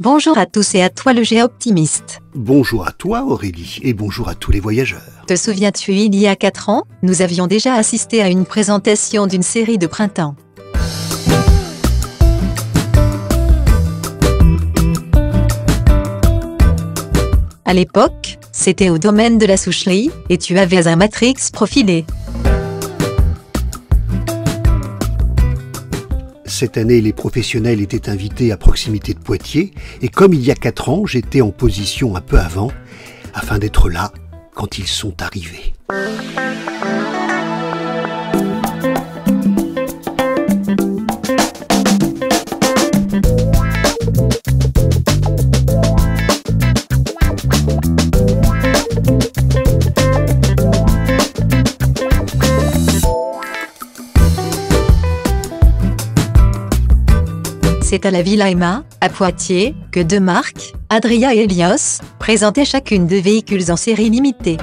Bonjour à tous et à toi le géoptimiste. Bonjour à toi Aurélie et bonjour à tous les voyageurs. Te souviens-tu, il y a 4 ans, nous avions déjà assisté à une présentation d'une série de printemps. À l'époque, c'était au domaine de la soucherie, et tu avais un matrix profilé. Cette année, les professionnels étaient invités à proximité de Poitiers, et comme il y a 4 ans, j'étais en position un peu avant, afin d'être là quand ils sont arrivés. C'est à la Villa Emma, à Poitiers, que deux marques, Adria et Helios, présentaient chacune 2 véhicules en série limitée.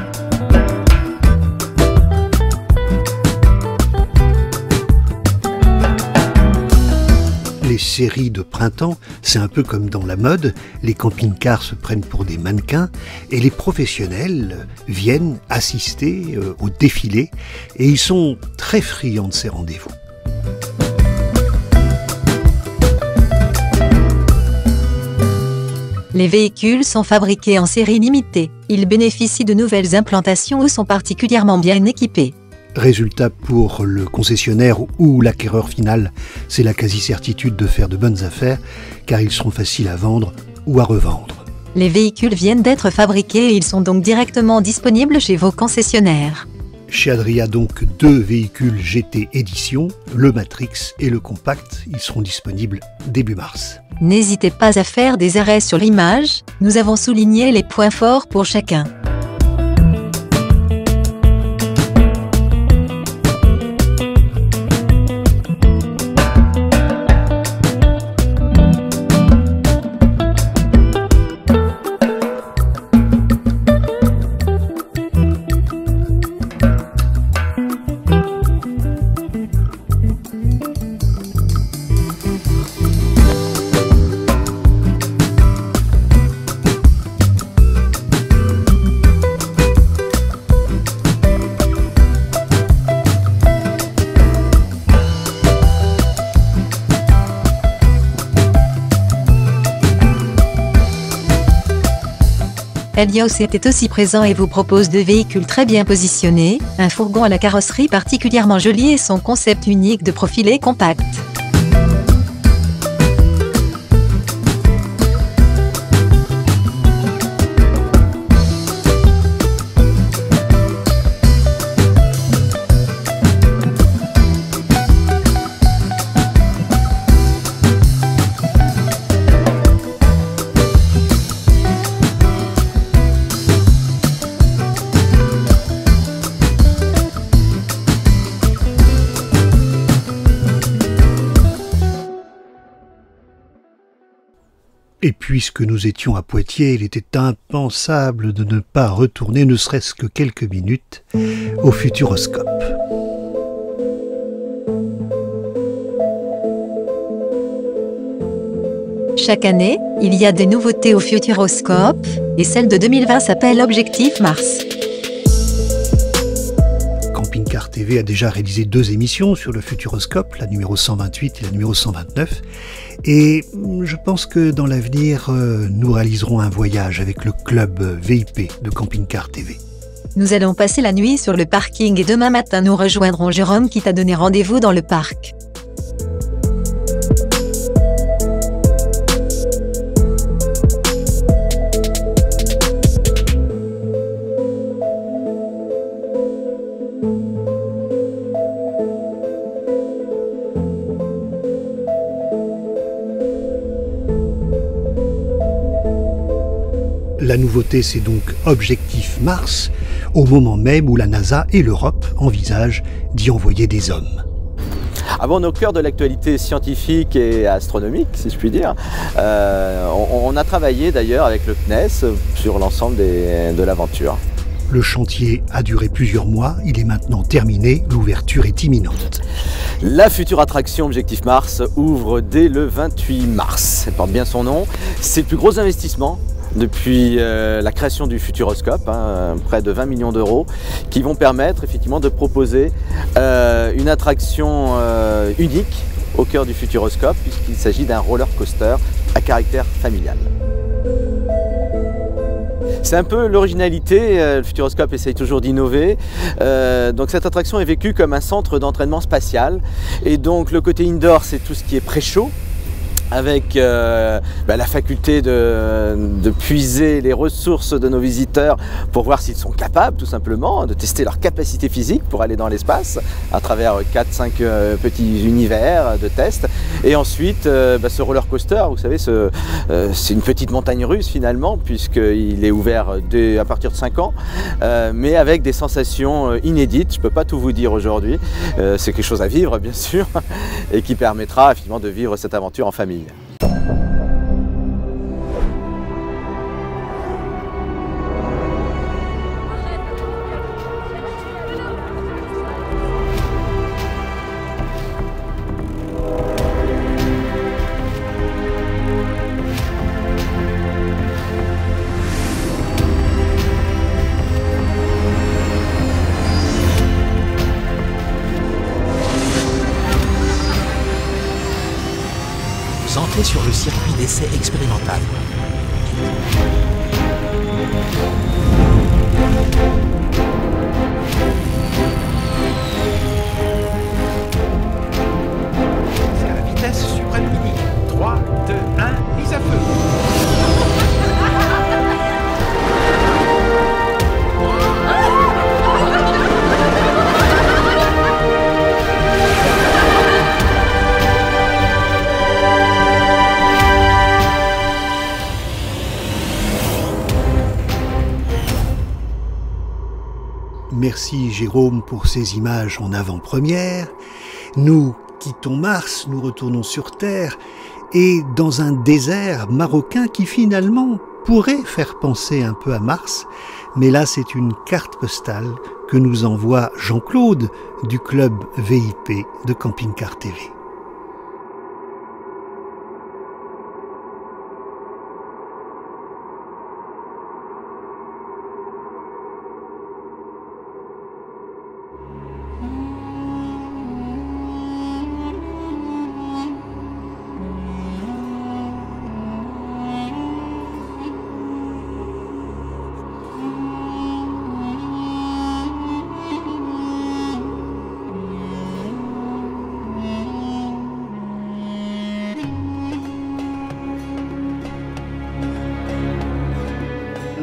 Les séries de printemps, c'est un peu comme dans la mode, les camping-cars se prennent pour des mannequins et les professionnels viennent assister au défilé et ils sont très friands de ces rendez-vous. Les véhicules sont fabriqués en série limitée. Ils bénéficient de nouvelles implantations ou sont particulièrement bien équipés. Résultat pour le concessionnaire ou l'acquéreur final, c'est la quasi-certitude de faire de bonnes affaires car ils seront faciles à vendre ou à revendre. Les véhicules viennent d'être fabriqués et ils sont donc directement disponibles chez vos concessionnaires. Chez Adria donc 2 véhicules GT Édition, le Matrix et le Compact, ils seront disponibles début mars. N'hésitez pas à faire des arrêts sur l'image, nous avons souligné les points forts pour chacun. Helios était aussi présent et vous propose 2 véhicules très bien positionnés, un fourgon à la carrosserie particulièrement jolie et son concept unique de profilé compact. Et puisque nous étions à Poitiers, il était impensable de ne pas retourner, ne serait-ce que quelques minutes, au Futuroscope. Chaque année, il y a des nouveautés au Futuroscope, et celle de 2020 s'appelle Objectif Mars. Camping Car TV a déjà réalisé 2 émissions sur le Futuroscope, la numéro 128 et la numéro 129. Et je pense que dans l'avenir, nous réaliserons un voyage avec le club VIP de Camping Car TV. Nous allons passer la nuit sur le parking et demain matin nous rejoindrons Jérôme qui t'a donné rendez-vous dans le parc. La nouveauté, c'est donc Objectif Mars, au moment même où la NASA et l'Europe envisagent d'y envoyer des hommes. Ah bon, on est au cœur de l'actualité scientifique et astronomique, si je puis dire. On a travaillé d'ailleurs avec le CNES sur l'ensemble de l'aventure. Le chantier a duré plusieurs mois, il est maintenant terminé, l'ouverture est imminente. La future attraction Objectif Mars ouvre dès le 28 mars. Elle porte bien son nom. C'est le plus gros investissement depuis la création du Futuroscope, près de 20 millions d'euros, qui vont permettre effectivement de proposer une attraction unique au cœur du Futuroscope, puisqu'il s'agit d'un roller coaster à caractère familial. C'est un peu l'originalité, le Futuroscope essaye toujours d'innover. Donc cette attraction est vécue comme un centre d'entraînement spatial. Et donc le côté indoor, c'est tout ce qui est pré-show, avec la faculté de puiser les ressources de nos visiteurs pour voir s'ils sont capables tout simplement de tester leur capacité physique pour aller dans l'espace à travers 4-5 petits univers de tests. Et ensuite ce roller coaster, vous savez, c'est une petite montagne russe finalement, puisqu'il est ouvert à partir de 5 ans, mais avec des sensations inédites. Je ne peux pas tout vous dire aujourd'hui, c'est quelque chose à vivre bien sûr, et qui permettra effectivement de vivre cette aventure en famille. Entrez sur le circuit d'essai expérimental. C'est à la vitesse suprême mini. 3, 2, 1, mise à feu. Merci Jérôme pour ces images en avant-première. Nous quittons Mars, nous retournons sur Terre et dans un désert marocain qui finalement pourrait faire penser un peu à Mars, mais là c'est une carte postale que nous envoie Jean-Claude du club VIP de Camping Car TV.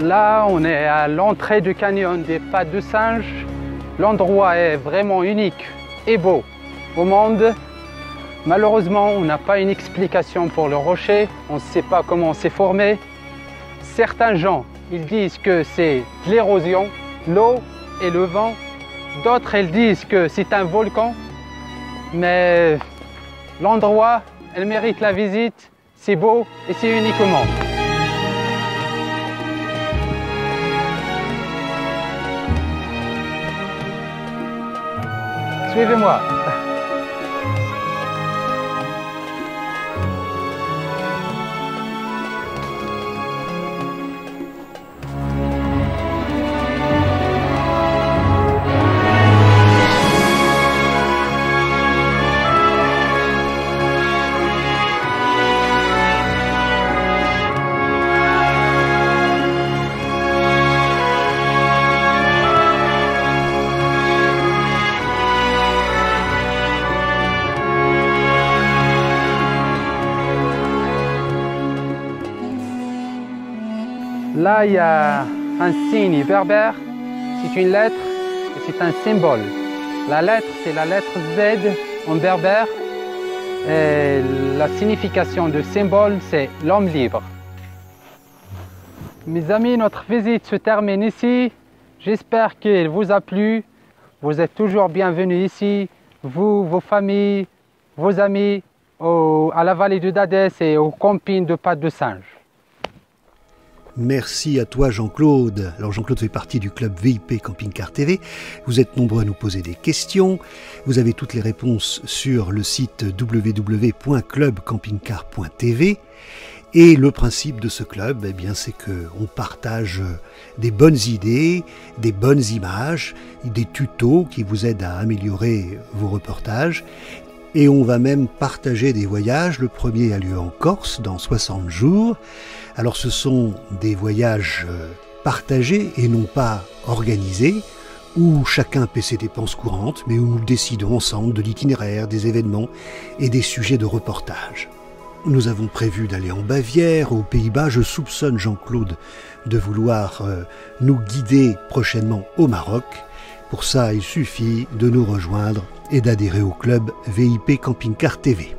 Là, on est à l'entrée du canyon des Pattes de Singe. L'endroit est vraiment unique et beau au monde. Malheureusement, on n'a pas une explication pour le rocher. On ne sait pas comment c'est formé. Certains gens, ils disent que c'est de l'érosion, l'eau et le vent. D'autres, ils disent que c'est un volcan. Mais l'endroit, elle mérite la visite. C'est beau et c'est unique au monde. Suivez-moi. Là, il y a un signe berbère, c'est une lettre et c'est un symbole. La lettre, c'est la lettre Z en berbère et la signification du symbole, c'est l'homme libre. Mes amis, notre visite se termine ici. J'espère qu'il vous a plu. Vous êtes toujours bienvenus ici, vous, vos familles, vos amis, à la vallée de Dadès et au camping de Pattes de Singe. Merci à toi Jean-Claude. Alors Jean-Claude fait partie du club VIP Camping Car TV. Vous êtes nombreux à nous poser des questions. Vous avez toutes les réponses sur le site www.clubcampingcar.tv. Et le principe de ce club, eh bien, c'est qu'on partage des bonnes idées, des bonnes images, des tutos qui vous aident à améliorer vos reportages. Et on va même partager des voyages. Le premier a lieu en Corse dans 60 jours. Alors ce sont des voyages partagés et non pas organisés, où chacun paie ses dépenses courantes, mais où nous décidons ensemble de l'itinéraire, des événements et des sujets de reportage. Nous avons prévu d'aller en Bavière, aux Pays-Bas. Je soupçonne Jean-Claude de vouloir nous guider prochainement au Maroc. Pour ça, il suffit de nous rejoindre et d'adhérer au club VIP Camping Car TV.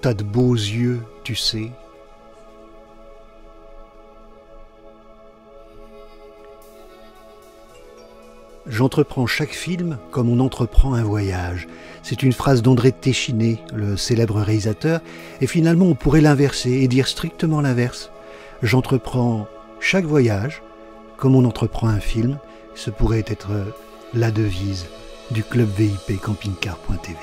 T'as de beaux yeux, tu sais. J'entreprends chaque film comme on entreprend un voyage. C'est une phrase d'André Téchiné, le célèbre réalisateur, et finalement on pourrait l'inverser et dire strictement l'inverse. J'entreprends chaque voyage comme on entreprend un film. Ce pourrait être la devise du club VIP campingcar.tv.